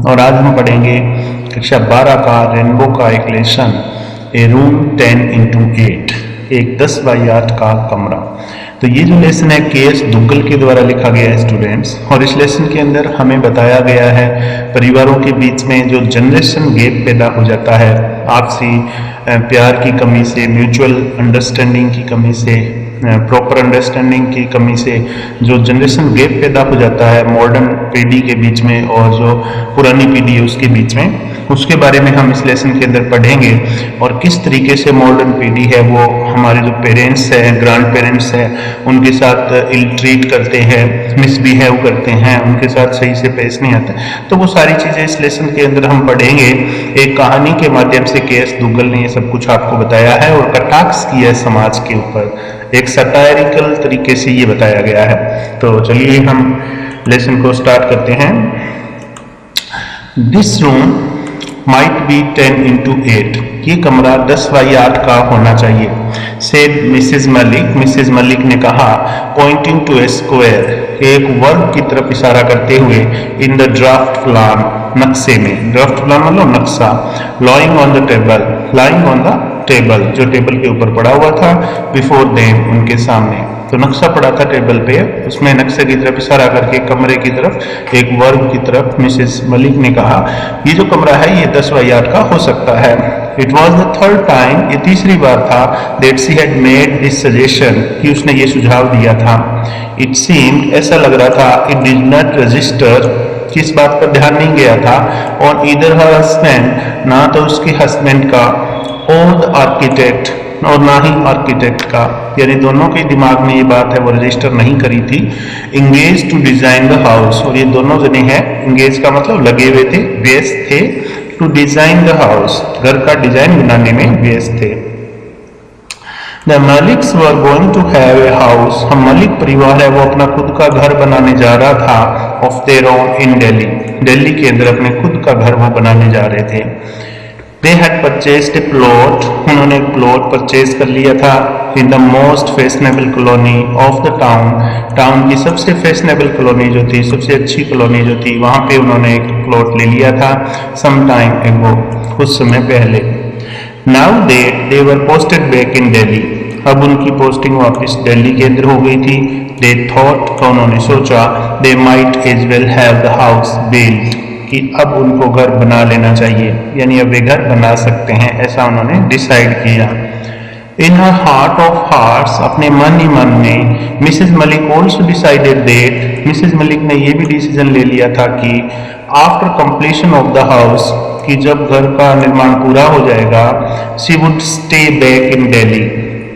और आज हम पढ़ेंगे कक्षा 12 का रेनबो का एक लेसन, ए रूम 10x8, एक 10 बाई 8 का कमरा। तो ये जो लेसन है के.एस. दुग्गल के द्वारा लिखा गया है स्टूडेंट्स, और इस लेसन के अंदर हमें बताया गया है परिवारों के बीच में जो जनरेशन गैप पैदा हो जाता है, आपसी प्यार की कमी से, म्यूचुअल अंडरस्टैंडिंग की कमी से, प्रॉपर अंडरस्टैंडिंग की कमी से जो जनरेशन गैप पैदा हो जाता है मॉडर्न पीढ़ी के बीच में और जो पुरानी पीढ़ी है उसके बीच में, उसके बारे में हम इस लेसन के अंदर पढ़ेंगे। और किस तरीके से मॉडर्न पीढ़ी है वो हमारे जो पेरेंट्स हैं, ग्रैंड पेरेंट्स हैं, उनके साथ इल ट्रीट करते हैं, मिसबिहेव करते हैं, उनके साथ सही से पेश नहीं आते। तो वो सारी चीज़ें इस लेसन के अंदर हम पढ़ेंगे। एक कहानी के माध्यम से के.एस. दुग्गल ने ये सब कुछ आपको बताया है और कटाक्ष किया है समाज के ऊपर, एक सटायरिकल तरीके से ये बताया गया है। तो चलिए हम लेसन को स्टार्ट करते हैं। This room might be 10x8, ये कमरा 10 बाई 8 का होना चाहिए, said Mrs Malik. Mrs Malik ने कहा, पॉइंटिंग टू ए स्क्वायर, एक वर्ग की तरफ इशारा करते हुए, इन द ड्राफ्ट प्लान, नक्शे में, ड्राफ्ट प्लान मतलब नक्शा, lying on the table, lying on the table, जो टेबल के ऊपर पड़ा हुआ था, बिफोर देम, उनके सामने। तो नक्शा पड़ा था टेबल पे, उसमें नक्शे की तरफ इशारा करके कमरे की तरफ, एक वर्ग की तरफ मिसेस मलिक ने कहा, ये जो कमरा है ये 10 बाई 8 का हो सकता है। It was the third time, ये तीसरी बार था, that she had made this suggestion, कि उसने ये सुझाव दिया था। इट सीम्ड, ऐसा लग रहा था, इट डिड नॉट रजिस्टर, किस बात पर ध्यान नहीं गया था, ऑन ईदर हर हस्बैंड, ना तो उसके हस्बैंड का, और द आर्किटेक्ट, और ना ही आर्किटेक्ट का, यानी दोनों के दिमाग में ये बात है वो रजिस्टर नहीं करी थी। Engage to design the house, और ये दोनों जने हैं, इंगेज का मतलब लगे हुए थे, व्यस्त थे, टू डिजाइन द हाउस, घर का डिजाइन बनाने में व्यस्त थे। The Maliks were going to have a house, हम मलिक परिवार है वो अपना खुद का घर बनाने जा रहा था, of their own in Delhi, Delhi के अंदर अपने खुद का घर वो बनाने जा रहे थे। They had purchased a plot, उन्होंने एक प्लॉट परचेज कर लिया था, in the most fashionable colony of the town, town की सबसे फैशनेबल कॉलोनी जो थी, सबसे अच्छी कॉलोनी जो थी, वहाँ पे उन्होंने एक प्लॉट ले लिया था, some time ago, कुछ समय पहले। Now they were posted back in Delhi, अब उनकी पोस्टिंग वापस दिल्ली के अंदर हो गई थी। They thought, तो उन्होंने सोचा, they might as well have the house built, कि अब उनको घर बना लेना चाहिए, यानी अब वे घर बना सकते हैं, ऐसा उन्होंने डिसाइड किया। In her heart of hearts, अपने मन ही मन में, Mrs Malik also decided that, Mrs Malik ने यह भी डिसीजन ले लिया था कि after completion of the house, कि जब घर का निर्माण पूरा हो जाएगा, she would stay back in Delhi,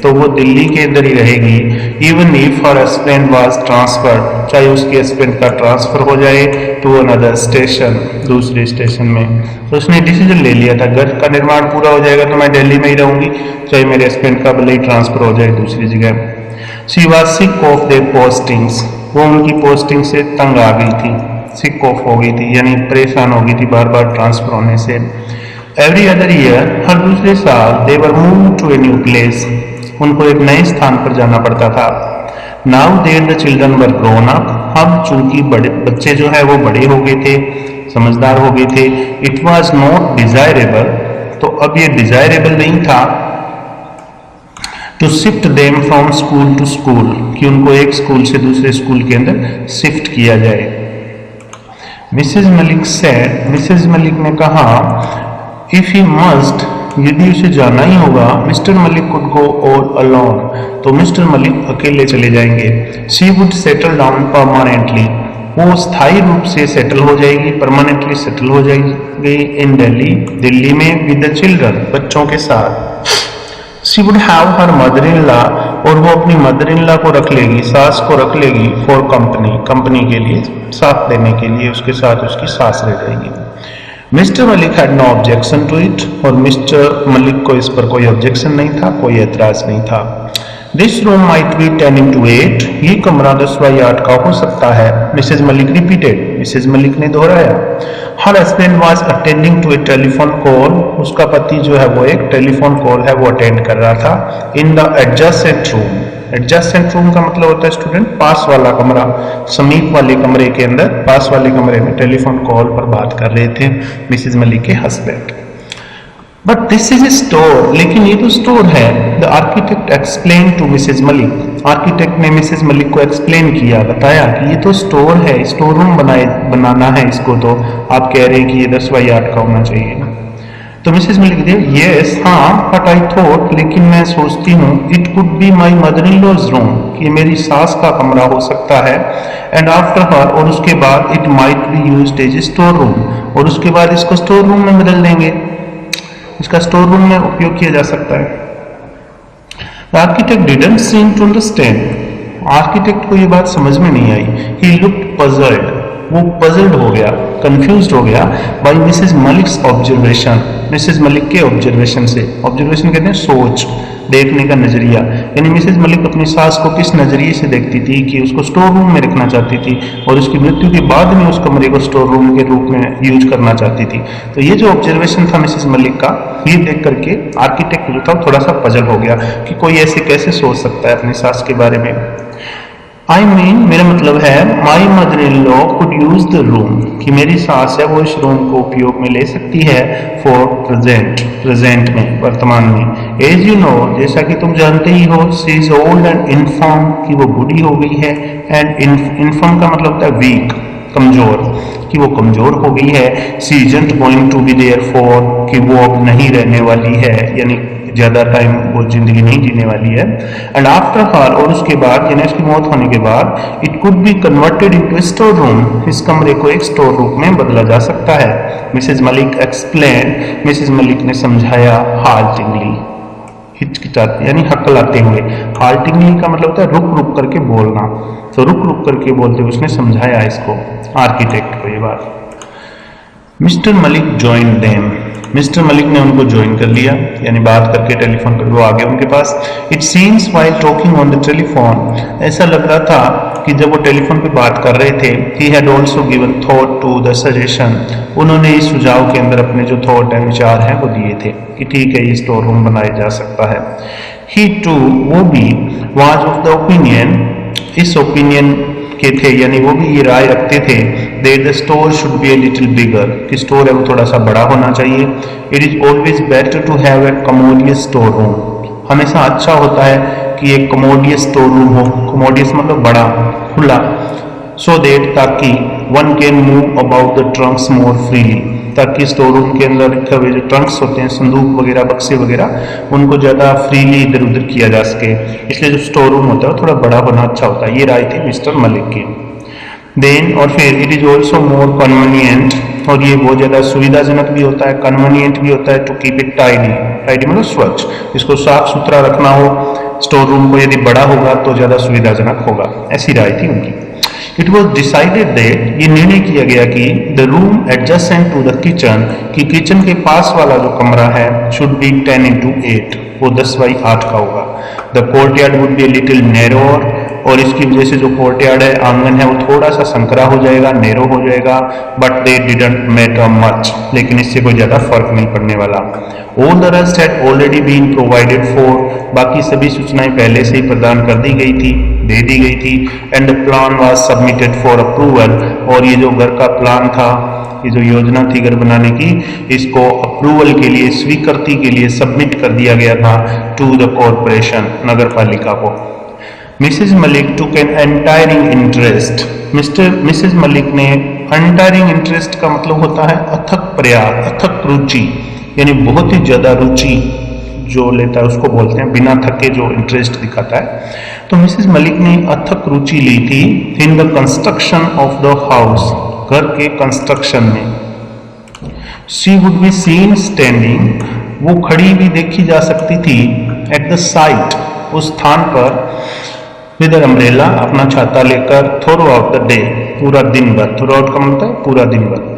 तो वो दिल्ली के अंदर ही रहेगी। Even if her husband was transferred, चाहे उसके हस्बैंड का ट्रांसफर हो जाए टू अनदर स्टेशन, दूसरे स्टेशन में। तो उसने डिसीजन ले लिया था, घर का निर्माण पूरा हो जाएगा तो मैं दिल्ली में ही रहूंगी, चाहे मेरे हस्बैंड का भले ही ट्रांसफर हो जाए दूसरी जगह। She was sick of their postings, वो उनकी पोस्टिंग से तंग आ गई थी, सिक ऑफ हो गई थी, यानी परेशान हो गई थी बार बार ट्रांसफर होने से। एवरी अदर ईयर, हर दूसरे साल, they were move to a new place, उनको एक नए स्थान पर जाना पड़ता था। Now there the children were grown up, अब चूंकि बड़े बच्चे जो है वो बड़े हो गए थे, समझदार हो गए थे। इट वॉज नॉट डिजायरेबल, तो अब ये डिजायरेबल नहीं था, to shift them from school to school, कि उनको एक स्कूल से दूसरे स्कूल के अंदर शिफ्ट किया जाए। Mrs Malik said, Mrs Malik ने कहा, इफ ही मस्ट, यदि उसे जाना ही होगा, mister Malik could go all alone, तो मिस्टर मलिक अकेले चले जाएंगे। She would settle down permanently, वो स्थायी रूप से सेटल हो जाएगी, परमानेंटली सेटल हो जाएगी इन दिल्ली, दिल्ली में, विद द चिल्ड्रन, बच्चों के साथ। She would have her mother in law, और वो अपनी मदर इन लॉ को रख लेगी, सास को रख लेगी, फॉर कंपनी, कंपनी के लिए, साथ देने के लिए, उसके साथ उसकी सास रह जाएगी। Mr Malik had no objection to it, और मिस्टर मलिक को इस पर कोई ऑब्जेक्शन नहीं था, कोई एतराज नहीं था। This room might be 10x8, ये कमरा 10 बाई 8 का हो सकता है। Mrs Malik repeated, Mrs Malik ने दोहराया। Her husband was attending to a telephone call, उसका पति जो है वो एक टेलीफोन कॉल है वो अटेंड कर रहा था। In the adjacent room, adjacent room का मतलब होता है स्टूडेंट पास वाला कमरा, समीप वाले कमरे के अंदर, पास वाले कमरे में टेलीफोन कॉल पर बात कर रहे थे मिसेज मलिक के husband. But this is a store, लेकिन ये तो स्टोर है। The architect explain to Mrs Malik, architect ने मिसेज मलिक को एक्सप्लेन किया, बताया कि ये तो स्टोर है, स्टोर रूम बनाना है इसको, तो आप कह रहे हैं कि ये 10x8 का होना चाहिए ना। तो मिसेज मलिक दे यस हाँ, बट आई थॉट, लेकिन मैं सोचती हूँ it could be my mother in law's room, कि मेरी सास का कमरा हो सकता है, एंड आफ्टर हर, और उसके बाद it might be used as a store room, और उसके बाद इसको स्टोर रूम में बदल देंगे, इसका स्टोर रूम में उपयोग किया जा सकता है। Architect didn't seem to understand, architect को ये बात समझ में नहीं आई। ही लुक्ड पजल्ड, वो पजल्ड हो गया, कंफ्यूज्ड हो गया by Mrs Malik's observation, Mrs Malik के ऑब्जर्वेशन से। ऑब्जर्वेशन कहते हैं सोच, देखने का नजरिया, यानी मिसेज मलिक अपनी सास को किस नजरिए से देखती थी कि उसको स्टोर रूम में रखना चाहती थी और उसकी मृत्यु के बाद में उस कमरे को स्टोर रूम के रूप में यूज करना चाहती थी। तो ये जो ऑब्जर्वेशन था मिसेज मलिक का, ये देख करके आर्किटेक्ट जो था थोड़ा सा पजल हो गया कि कोई ऐसे कैसे सोच सकता है अपनी सास के बारे में। आई मीन, मेरा मतलब है माई mother in law could use the room, कि मेरी सास है वो इस रूम को उपयोग में ले सकती है फॉर प्रेजेंट में, वर्तमान में। एज यू नो, जैसा कि तुम जानते ही हो, she is old and inform, कि वो बूढ़ी हो गई है, एंड इन्फॉर्म का मतलब होता है वीक, कमजोर, कि वो कमजोर हो गई है। She isn't going to be there for, कि वो अब नहीं रहने वाली है, यानी ज्यादा टाइम वो जिंदगी नहीं जीने वाली है। एंड आफ्टर हर, और उसके बाद यानी उसकी मौत होने के बाद, it could be converted into store room, इस कमरे को एक स्टोर रूम में बदला जा सकता है। Mrs Malik explain, Mrs Malik ने समझाया हाल्टिंगली, हिचकिचाते यानी हकलाते हुए। हाल्टिंगली का मतलब होता है रुक रुक करके बोलना, तो रुक रुक करके बोलते हुए उसने समझाया इसको, आर्किटेक्ट को ये बात। Mister Malik join them, mister Malik ने उनको ज्वाइन कर लिया, यानी बात करके टेलीफोन पर वो आ गए उनके पास। It seems while talking on the telephone, ऐसा लग रहा था कि जब वो टेलीफोन पे बात कर रहे थे, he had also given thought to the suggestion, उन्होंने इस सुझाव के अंदर अपने जो थॉट है, विचार हैं, वो दिए थे कि ठीक है ये स्टोर रूम बनाया जा सकता है। ही टू, वो भी, वाज ऑफ द ओपिनियन, इस ओपिनियन के थे, यानी वो भी ये राय रखते थे, that the store should be a little bigger, कि स्टोर है वो थोड़ा सा बड़ा होना चाहिए। It is always better to have a commodious store room, हमेशा अच्छा होता है कि एक कमोडियस स्टोर रूम हो, कमोडियस मतलब बड़ा, खुला, सो दैट, ताकि one can move about the trunks more freely, ताकि स्टोर रूम के अंदर रखे हुए जो ट्रंक्स होते हैं, संदूक वगैरह, बक्से वगैरह, उनको ज़्यादा फ्रीली इधर उधर किया जा सके, इसलिए जो स्टोर रूम होता है वो थोड़ा बड़ा होना अच्छा होता है। ये राय थी मिस्टर मलिक की। देन, और फिर it is also more convenient, और ये बहुत ज़्यादा सुविधाजनक भी होता है, कन्वीनियंट भी होता है, to keep it tidy, tidy मतलब स्वच्छ, इसको साफ सुथरा रखना हो स्टोर रूम को, यदि बड़ा होगा तो ज़्यादा सुविधाजनक होगा, ऐसी राय थी उनकी। इट वॉज डिसाइडेड दैट, ये निर्णय किया गया कि the room adjacent to the kitchen, कि किचन के पास वाला जो कमरा है, शुड बी 10x8, वो 10x8 का होगा। The courtyard would be a little narrower, और इसकी वजह से जो कोर्टयार्ड है, आंगन है, वो थोड़ा सा संकरा हो जाएगा, नैरो हो जाएगा। But they didn't matter much, लेकिन इससे कोई ज्यादा फर्क नहीं पड़ने वाला। All the rest had already been provided for, बाकी सभी सूचनाएं पहले से ही प्रदान कर दी गई थी, दे दी गई थी। And the plan was submitted for approval, और ये जो घर का प्लान था, ये जो योजना थी घर बनाने की, इसको अप्रूवल के लिए, स्वीकृति के लिए सबमिट कर दिया गया था टू द कॉरपोरेशन, नगर पालिका को। Mrs Malik took an untiring interest, Mrs Malik ने, एंटायरिंग इंटरेस्ट का मतलब होता है अथक प्रयास, अथक रुचि, यानी बहुत ही ज्यादा रुचि जो लेता है उसको बोलते हैं, बिना थके जो इंटरेस्ट दिखाता है। तो मिसेज मलिक ने अथक रुचि ली थी in the construction of the house, घर के कंस्ट्रक्शन में। She would be seen standing, वो खड़ी भी देखी जा सकती थी, एट द साइट, उस स्थान पर, विद अम्ब्रेला, अपना छाता लेकर, थ्रू आउट द डे, पूरा दिन भर, थ्रू आउट का मतलब है पूरा दिन भर।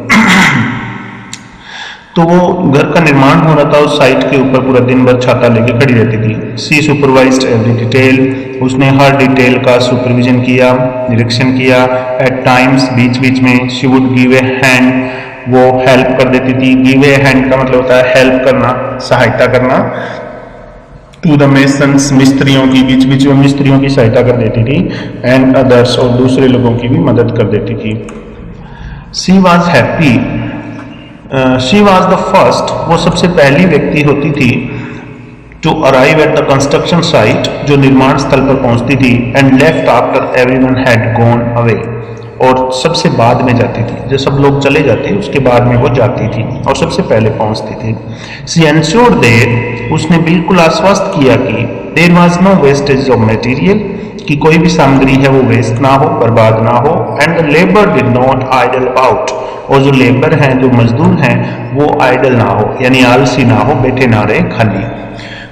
तो वो घर का निर्माण हो रहा था, उस साइट के ऊपर पूरा दिन भर छाता लेके खड़ी रहती थी। सी सुपरवाइज्ड एवरी डिटेल, उसने हर डिटेल का सुपरविजन किया, निरीक्षण किया। एट टाइम्स, बीच बीच में, she would give a hand, वो हेल्प कर देती थी। गिव ए हैंड का मतलब होता है हेल्प करना, सहायता करना। टू द मेसन्स, मिस्त्रियों की, बीच बीच में मिस्त्रियों की सहायता कर देती थी, एंड अदर्स, और दूसरे लोगों की भी मदद कर देती थी। She was happy, she was the first, वो सबसे पहली व्यक्ति होती थी, to arrive at the construction site, जो निर्माण स्थल पर पहुंचती थी, and left after everyone had gone away, और सबसे बाद में जाती थी, जब सब लोग चले जाते उसके बाद में वो जाती थी और सबसे पहले पहुंचती थी। शी एंश्योर्ड दैट, उसने बिल्कुल आश्वस्त किया कि there was no wastage of material, कि कोई भी सामग्री है वो वेस्ट ना हो, बर्बाद ना हो, and the labour did not idle out, और जो लेबर हैं, जो मजदूर हैं, वो आइडल ना हो, यानी आलसी ना हो, बैठे ना रहे खाली।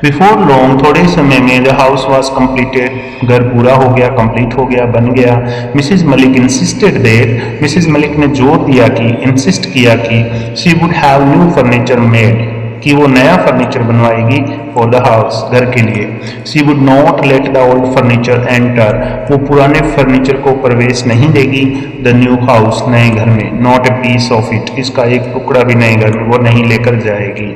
बिफोर लॉन्ग, थोड़े समय में, द हाउस वॉज कम्प्लीटेड, घर पूरा हो गया, कंप्लीट हो गया, बन गया। Mrs Malik insisted that, Mrs Malik ने जोर दिया कि, इंसिस्ट किया कि, she would have new furniture made, कि वो नया फर्नीचर बनवाएगी फॉर द हाउस, घर के लिए। She would not let the old furniture enter, वो पुराने फर्नीचर को प्रवेश नहीं देगी द न्यू हाउस, नए घर में। Not a piece of it, इसका एक टुकड़ा भी नए घर में वो नहीं लेकर जाएगी।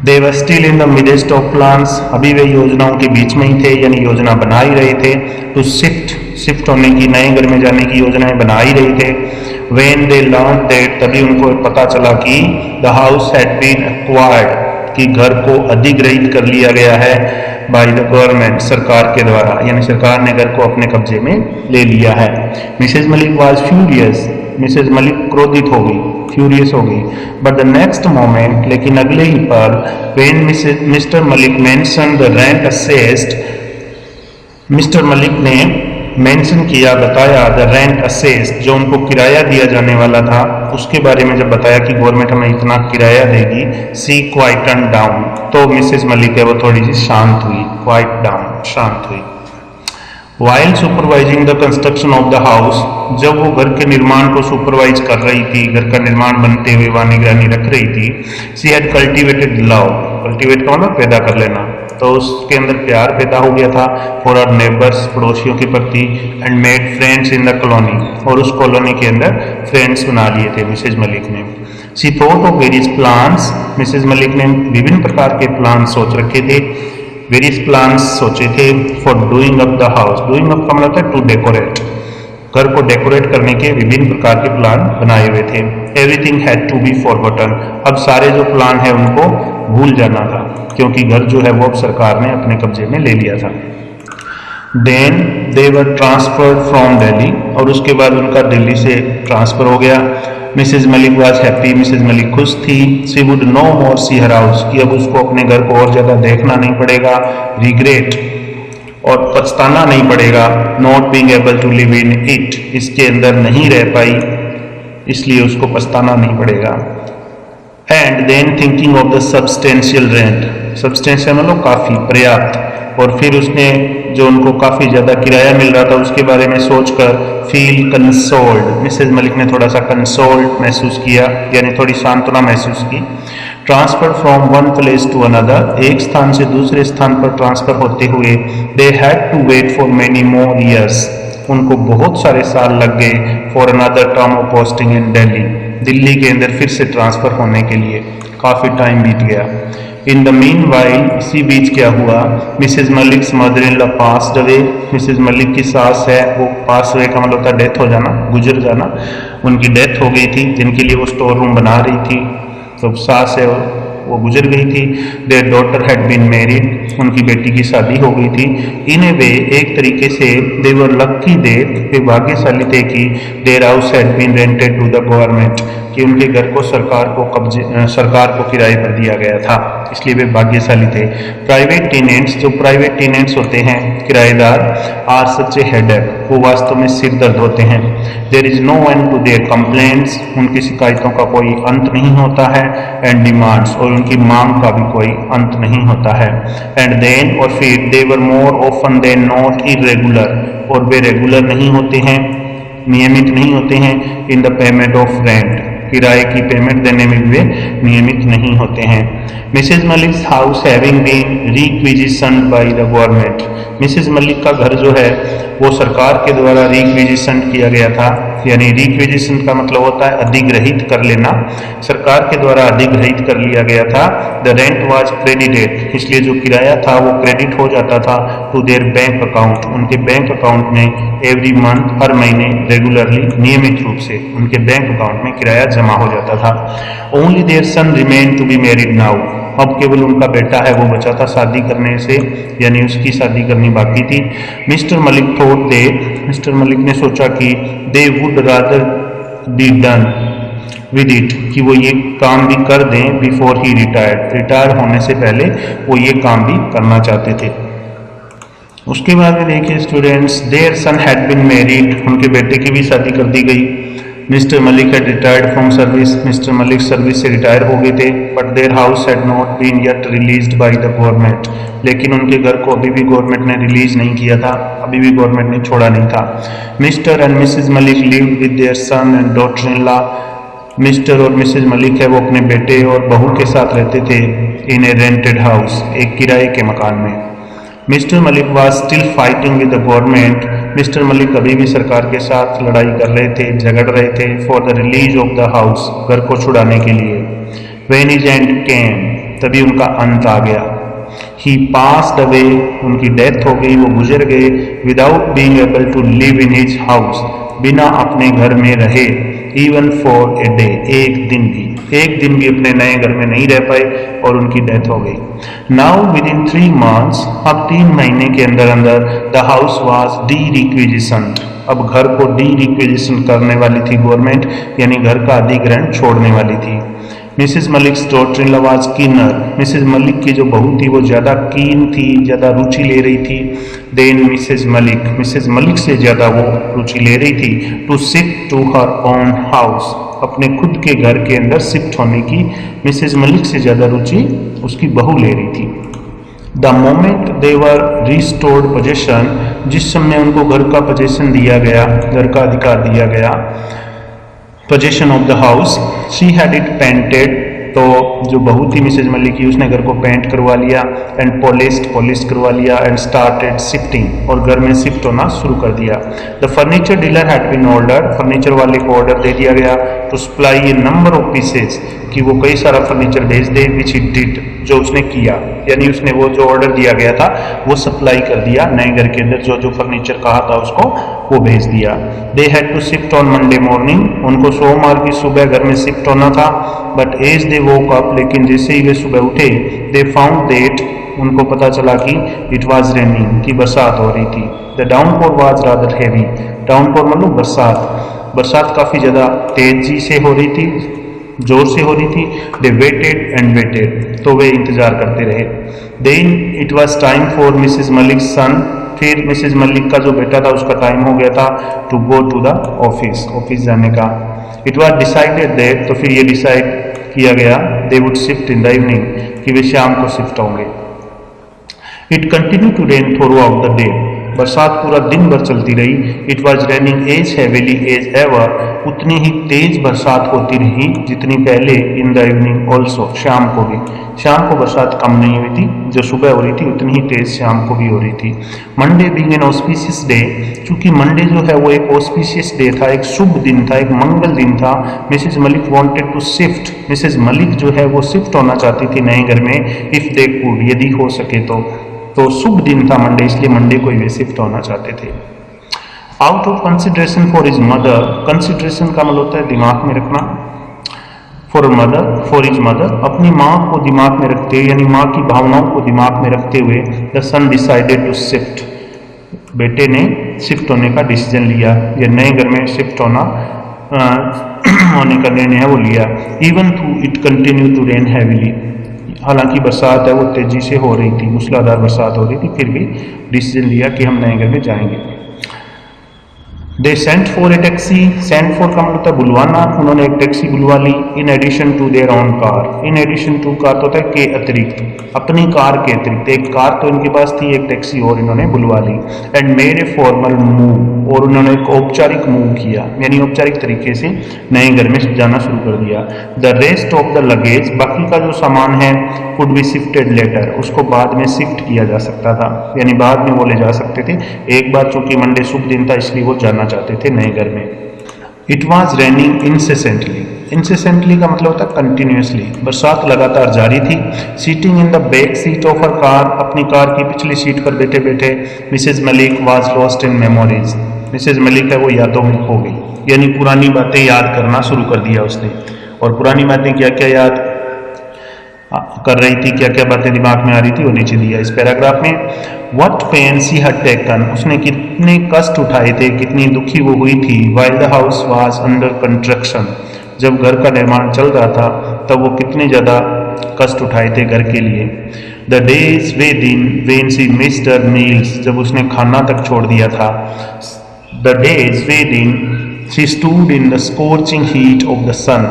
They were still in the midst of plans, अभी वे योजनाओं के बीच में ही थे, यानी योजना बना ही रहे थे। To शिफ्ट होने की, नए घर में जाने की योजनाएं बना ही रहे थे। When they learned that, तभी उनको पता चला कि the house had been acquired, कि घर को अधिग्रहित कर लिया गया है by the government, सरकार के द्वारा, यानी सरकार ने घर को अपने कब्जे में ले लिया है। Mrs. Malik was furious, Mrs Malik क्रोधित हो गई, फ्यूरियस हो गई। बट द नेक्स्ट मोमेंट, लेकिन अगले ही पल, when mister Malik mention the rent assessed, mister Malik ने मेंशन किया, बताया, द रेंट असेस्ड, जो उनको किराया दिया जाने वाला था, उसके बारे में जब बताया कि गवर्नमेंट हमें इतना किराया देगी, सी क्वाइटन डाउन, तो मिसेज मलिक है वो थोड़ी सी शांत हुई, क्वाइट डाउन, शांत हुई। While supervising the construction of the house, जब वो घर के निर्माण को सुपरवाइज कर रही थी, घर का निर्माण बनते हुए वहाँ निगरानी रख रही थी, she had cultivated love, cultivate का मतलब पैदा कर लेना, तो उसके अंदर प्यार पैदा हो गया था for her neighbors, पड़ोसियों के प्रति, and made friends in the colony, और उस कॉलोनी के अंदर फ्रेंड्स बना लिए थे मिसेज मलिक ने। She thought of various plans, Mrs Malik ने विभिन्न प्रकार के प्लान सोच रखे थे, वेरियस प्लान्स सोचे थे for doing up the house, doing up का मतलब टू डेकोरेट, घर को डेकोरेट करने के विभिन्न प्रकार के प्लान बनाए हुए थे। Everything had to be forgotten, अब सारे जो प्लान है उनको भूल जाना था, क्योंकि घर जो है वो अब सरकार ने अपने कब्जे में ले लिया था। Then they were transferred from Delhi, और उसके बाद उनका दिल्ली से ट्रांसफर हो गया। Mrs Malik was happy, Mrs Malik खुश थी। She would no more see her house, कि अब उसको अपने घर को और ज़्यादा देखना नहीं पड़ेगा। रिग्रेट, और पछताना नहीं पड़ेगा। Not being able to live in it, इसके अंदर नहीं रह पाई, इसलिए उसको पछताना नहीं पड़ेगा। And than thinking of the substantial rent, substantial मतलब काफ़ी, पर्याप्त, और फिर उसने जो उनको काफ़ी ज़्यादा किराया मिल रहा था उसके बारे में सोचकर फील कंसोल्ड, मिसेज मलिक ने थोड़ा सा कंसोल्ड महसूस किया, यानी थोड़ी सांत्वना महसूस की। Transfer from one place to another, एक स्थान से दूसरे स्थान पर ट्रांसफर होते हुए, they had to wait for many more years, उनको बहुत सारे साल लग गए, for another term of posting in Delhi, Delhi के अंदर फिर से ट्रांसफर होने के लिए काफ़ी टाइम बीत गया। इन द मीन वाइल, इसी बीच क्या हुआ, Mrs Malik mother in law passed away, Mrs Malik की सास है वो पास अवे का मतलब होता है डेथ हो जाना, गुजर जाना, उनकी डेथ हो गई थी, जिनके लिए वो स्टोर रूम बना रही थी, तो सास है वो गुजर गई थी। Their daughter had been married, उनकी बेटी की शादी हो गई थी। इन ए वे, एक तरीके से दे वर लकी दैट, वे भाग्यशाली थे कि their house had been rented to the government, कि उनके घर को सरकार को किराए पर दिया गया था, इसलिए वे भाग्यशाली थे। प्राइवेट टेनेंट्स, जो प्राइवेट टेनेंट्स होते हैं किराएदार, आर सच ए हेडेक, वो वास्तव में सिर दर्द होते हैं। There is no end to their complaints, उनकी शिकायतों का कोई अंत नहीं होता है। एंड डिमांड्स, और उनकी मांग का भी कोई अंत नहीं होता है। एंड देन, और फिर they were more often than not irregular, और वे रेगुलर नहीं होते हैं, नियमित नहीं होते हैं। In the payment of rent, किराए की पेमेंट देने में वे नियमित नहीं होते हैं। Mrs Malik house having been requisitioned by the government, Mrs Malik का घर जो है वो सरकार के द्वारा रिक्विजिशन किया गया था। यानी रिक्विजिशन का मतलब होता है अधिग्रहित कर लेना, सरकार के द्वारा अधिग्रहित कर लिया गया था। द रेंट वाज क्रेडिटेड, इसलिए जो किराया था वो क्रेडिट हो जाता था टू देयर बैंक अकाउंट, उनके बैंक अकाउंट में एवरी मंथ, हर महीने, रेगुलरली, नियमित रूप से उनके बैंक अकाउंट में किराया जमा हो जाता था। Only their son remain to be married now, अब केवल उनका बेटा है वो बचा था शादी करने से, यानी उसकी शादी करनी बाकी थी। Mister Malik thought they, mister Malik ने सोचा कि they would rather be done with it, कि वो ये काम भी कर दें बिफोर ही रिटायर्ड, रिटायर होने से पहले वो ये काम भी करना चाहते थे। उसके बाद में देखिए students, their son had been married, उनके बेटे की भी शादी कर दी गई। Mister Malik had retired from service, mister Malik service से रिटायर हो गए थे। But their house had not been yet released by the government, लेकिन उनके घर को अभी भी गवर्नमेंट ने रिलीज नहीं किया था, अभी भी गवर्नमेंट ने छोड़ा नहीं था। Mister and Mrs Malik lived with their son and daughter in law, mister और मिसेज मलिक है वो अपने बेटे और बहू के साथ रहते थे इन ए रेंटेड हाउस, एक किराए के मकान में। Mister Malik was still fighting with the government, mister Malik अभी भी सरकार के साथ लड़ाई कर रहे थे, झगड़ रहे थे for the release of the house, घर को छुड़ाने के लिए। व्हेन हिज एंड केम, तभी उनका अंत आ गया। ही पास्ड अवे, उनकी डेथ हो गई, वो गुजर गए। Without being able to live in his house, बिना अपने घर में रहे। इवन फॉर ए डे, एक दिन भी अपने नए घर में नहीं रह पाए और उनकी डेथ हो गई। नाउ विद इन 3 months, अब 3 महीने के अंदर अंदर the house was D requisition, अब घर को डी रिक्विजिशन करने वाली थी गवर्नमेंट, यानी घर का अधिग्रहण छोड़ने वाली थी। Mrs Malik daughter in law was keener, Mrs Malik की जो बहू थी वो ज़्यादा कीन थी, ज़्यादा रुचि ले रही थी। देन मिसेज मलिक से ज़्यादा वो रुचि ले रही थी to shift to her own house, अपने खुद के घर के अंदर शिफ्ट होने की मिसेज मलिक से ज़्यादा रुचि उसकी बहू ले रही थी। The moment they were restored possession, जिस समय उनको घर का पोजेशन दिया गया, घर का अधिकार दिया गया, possession of the house, she had it painted, तो जो बहू थी मिसेज मलिक की उसने घर को पेंट करवा लिया एंड पॉलिश करवा लिया एंड स्टार्टेड शिफ्टिंग, और घर में शिफ्ट होना शुरू कर दिया। The furniture dealer had been order, furniture वाले को ऑर्डर दे दिया गया to supply a number of pieces, कि वो कई सारा फर्नीचर भेज दे, विच इट डिड, जो उसने किया, यानी उसने वो जो ऑर्डर दिया गया था वो सप्लाई कर दिया नए घर के अंदर, जो जो फर्नीचर कहा था उसको वो भेज दिया। They had to shift on Monday morning, उनको सोमवार की सुबह घर में शिफ्ट होना था। But as they woke up, लेकिन जैसे ही वे सुबह उठे, दे फाउंड दैट, उनको पता चला कि इट वाज रेनिंग, कि बरसात हो रही थी। The downpour was rather heavy, downpour मतलब बरसात काफ़ी ज़्यादा तेजी से हो रही थी, जोर से हो रही थी। दे वेटेड, तो वे इंतजार करते रहे। Then it was time for Mrs Malik son, फिर मिसेज मलिक का जो बेटा था उसका टाइम हो गया था to go to the office जाने का। इट वाज डिसाइडेड दैट, तो फिर ये डिसाइड किया गया, they would shift in the evening, कि वे शाम को शिफ्ट होंगे। It continue to rain through the day, बरसात पूरा दिन भर चलती रही। It was raining as heavily as ever, उतनी ही तेज बरसात होती रही जितनी पहले। इन द इवनिंग ऑल्सो, शाम को बरसात कम नहीं हुई थी, जो सुबह हो रही थी उतनी ही तेज शाम को भी हो रही थी। Monday being an auspicious day, चूंकि मंडे जो है वो एक ऑस्पिशियस डे था, एक शुभ दिन था, एक मंगल दिन था। Mrs Malik wanted to shift, Mrs Malik जो है वो शिफ्ट होना चाहती थी नए घर में, इफ दे कुड, यदि हो सके तो शुभ दिन था मंडे, इसलिए मंडे को वे शिफ्ट होना चाहते थे। Out of consideration for his mother, consideration का मतलब होता है दिमाग में रखना, फॉर हिज मदर, अपनी माँ को दिमाग में रखते हुए, यानी माँ की भावनाओं को दिमाग में रखते हुए, the son decided to shift, बेटे ने शिफ्ट होने का डिसीजन लिया, या नए घर में शिफ्ट होने का निर्णय है वो लिया। Even though it continue to rain heavily, हालांकि बरसात है वो तेजी से हो रही थी, मूसलाधार बरसात हो रही थी, फिर भी डिसीजन लिया कि हम नए घर में जाएंगे। They sent for a taxi, sent for का मतलब बुलवाना, उन्होंने एक टैक्सी बुलवा ली। In addition to their own car, in addition to car तो होता है के अतिरिक्त, अपनी कार के अतिरिक्त एक कार तो इनके पास थी, एक टैक्सी और इन्होंने बुलवा ली। And made a formal move, और उन्होंने एक औपचारिक मूव किया, यानी औपचारिक तरीके से नए घर में जाना शुरू कर दिया। The rest of the luggage, बाकी का जो सामान है, कुड बी शिफ्टेड लेटर, उसको बाद में शिफ्ट किया जा सकता था, यानी बाद में वो ले जा सकते थे। एक बार चूंकि मंडे शुभ दिन था इसलिए वो जाना चाहते थे नए घर में। It was raining incessantly. Incessantly का मतलब होता है कंटिन्यूसली, बरसात लगातार जारी थी। Sitting in the back seat of her car, अपनी कार की पिछली सीट पर बैठे बैठे Mrs Malik was lost in memories. Mrs Malik है वो यादों में खो गई, यानी पुरानी बातें याद करना शुरू कर दिया उसने। और पुरानी बातें क्या क्या याद कर रही थी, क्या क्या बातें दिमाग में आ रही थी, वो नीचे दिया इस पैराग्राफ में। What pain she had taken, उसने कितने कष्ट उठाए थे, कितनी दुखी वो हुई थी। While the house was under construction, जब घर का निर्माण चल रहा था तब वो कितने ज़्यादा कष्ट उठाए थे घर के लिए। द डेज वे दिन when she missed her meals, जब उसने खाना तक छोड़ दिया था। द डेज वे दिन she stood in the scorching heat of the sun,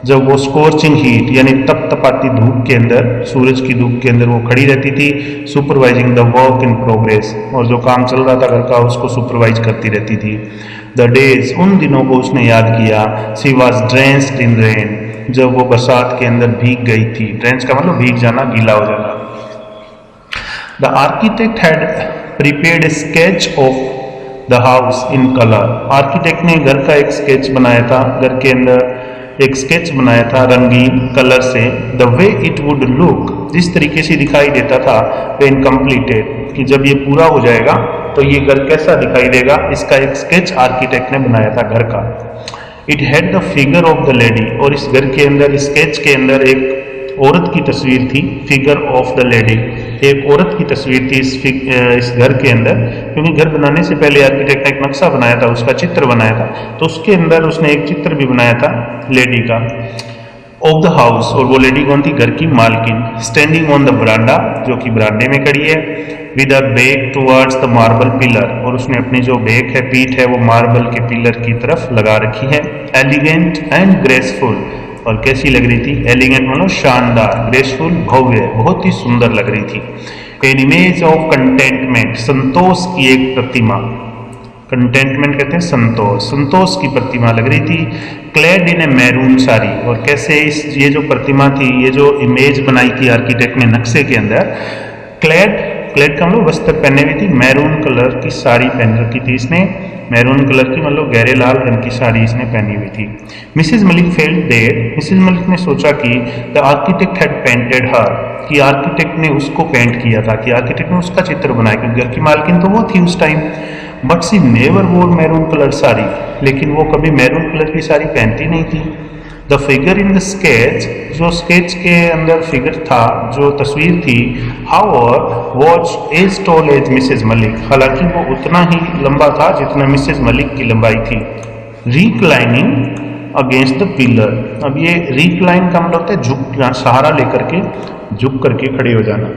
जब वो स्कॉर्चिंग हीट यानी तपतपाती धूप के अंदर, सूरज की धूप के अंदर वो खड़ी रहती थी। Supervising the work in progress, और जो काम चल रहा था घर का उसको सुपरवाइज करती रहती थी। द डेज, उन दिनों को उसने याद किया। सी वॉज ड्रेंस्ड इन रेन, जब वो बरसात के अंदर भीग गई थी। ड्रेंच का मतलब भीग जाना, गीला हो जाना। The architect had prepared A sketch of the house in colour, architect ने घर का एक स्केच बनाया था, घर के अंदर एक स्केच बनाया था रंगीन कलर से। The way it would look, जिस तरीके से दिखाई देता था व्हेन कंप्लीटेड, कि जब ये पूरा हो जाएगा तो ये घर कैसा दिखाई देगा, इसका एक स्केच आर्किटेक्ट ने बनाया था घर का। It had the figure of the lady, और इस घर के अंदर, स्केच के अंदर एक औरत की तस्वीर थी। फिगर ऑफ द लेडी, एक औरत की तस्वीर थी इस घर के अंदर, क्योंकि घर बनाने से पहले आर्किटेक्ट ने एक नक्शा बनाया था, उसका चित्र बनाया था, तो उसके अंदर उसने एक चित्र भी बनाया था लेडी का, ऑफ द हाउस। और वो लेडी कौन थी, घर की मालकिन। स्टैंडिंग ऑन द बरांडा, जो कि बरांडे में खड़ी है। With a back towards the marble pillar, और उसने अपनी जो बैक है, पीठ है, वो मार्बल के पिलर की तरफ लगा रखी है। एलिगेंट एंड ग्रेसफुल, और कैसी लग रही थी, एलिगेंट मतलब शानदार, ग्रेसफुल भव्य, बहुत ही सुंदर लग रही थी। एन इमेज ऑफ कंटेंटमेंट, संतोष की एक प्रतिमा, कंटेंटमेंट कहते हैं संतोष, संतोष की प्रतिमा लग रही थी। क्लेड इन ए मैरून साड़ी, और कैसे ये जो प्रतिमा थी, ये जो इमेज बनाई थी आर्किटेक्ट ने नक्शे के अंदर, क्लेड का मतलब वस्त्र पहने हुई थी, मैरून कलर की साड़ी पहन रखी थी इसने, मैरून कलर की मतलब गहरे लाल रंग की साड़ी इसने पहनी हुई थी। Mrs Malik felt that, Mrs Malik ने सोचा कि the architect had painted her, कि आर्किटेक्ट ने उसको पेंट किया था, कि आर्किटेक्ट ने उसका चित्र बनाया, क्योंकि घर की मालकिन तो वो थी उस टाइम। बट सी नेवर वोर मैरून कलर साड़ी, लेकिन वो कभी मैरून कलर की साड़ी पहनती नहीं थी। The figure in the sketch, जो स्केच के अंदर फिगर था, जो तस्वीर थी, however was as tall as Mrs Malik, हालांकि वो उतना ही लंबा था जितना मिसेज मलिक की लंबाई थी। रिक्लाइनिंग अगेंस्ट द पिलर, अब ये रिक्लाइन का मतलब होता है झुक, सहारा लेकर के झुक करके खड़े हो जाना।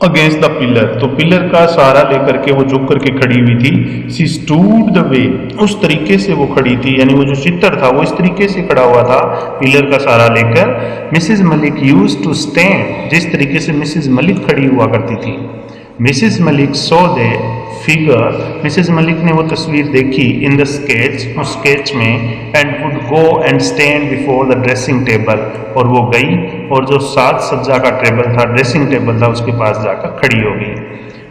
अगेंस्ट द पिलर, तो पिलर का सहारा लेकर के वो झुक करके खड़ी हुई थी। सी स्टूड द वे, उस तरीके से वो खड़ी थी, यानी वो जो चित्र था वो इस तरीके से खड़ा हुआ था पिलर का सहारा लेकर। Mrs Malik used to stand, जिस तरीके से मिसेज मलिक खड़ी हुआ करती थी। Mrs Malik saw the figure, Mrs Malik ने वो तस्वीर देखी इन द स्केच, उस स्केच में। And would go and stand before the dressing table, और वो गई और जो साज सज्जा का टेबल था, ड्रेसिंग टेबल था, उसके पास जाकर खड़ी हो गई।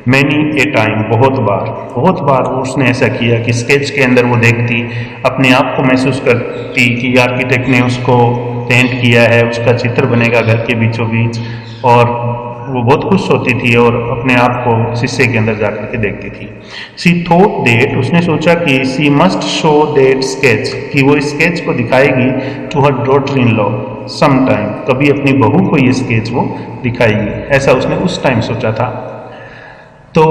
मैनी ए टाइम, बहुत बार उसने ऐसा किया कि स्केच के अंदर वो देखती, अपने आप को महसूस करती कि आर्किटेक्ट ने उसको पेंट किया है, उसका चित्र बनेगा घर के बीचों बीच, और वो बहुत खुश होती थी और अपने आप को शीशे के अंदर जाकर के देखती थी। सी थॉट दैट, उसने सोचा कि she must show that sketch, कि वो स्केच को दिखाएगी to her daughter in law some time, कभी अपनी बहू को ये स्केच वो दिखाएगी, ऐसा उसने उस टाइम सोचा था। तो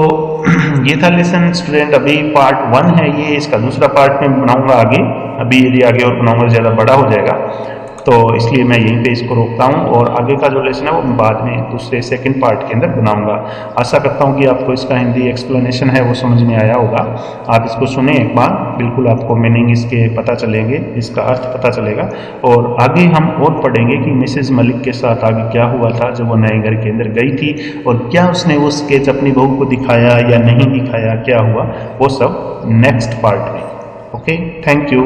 ये था लेसन स्टूडेंट, अभी पार्ट 1 है ये, इसका दूसरा पार्ट मैं बनाऊंगा आगे, अभी यदि आगे और बनाऊंगा ज़्यादा बड़ा हो जाएगा, तो इसलिए मैं यहीं पे इसको रोकता हूँ, और आगे का जो लेसन है वो बाद में दूसरे सेकंड पार्ट के अंदर बनाऊंगा। आशा करता हूँ कि आपको इसका हिंदी एक्सप्लेनेशन है वो समझ में आया होगा। आप इसको सुने एक बार, बिल्कुल आपको मीनिंग इसके पता चलेंगे, इसका अर्थ पता चलेगा, और आगे हम और पढ़ेंगे कि मिसेज मलिक के साथ आगे क्या हुआ था जब वो नए घर के अंदर गई थी, और क्या उसने वो स्केच अपनी बहू को दिखाया या नहीं दिखाया, क्या हुआ, वो सब नेक्स्ट पार्ट में। Okay, thank you.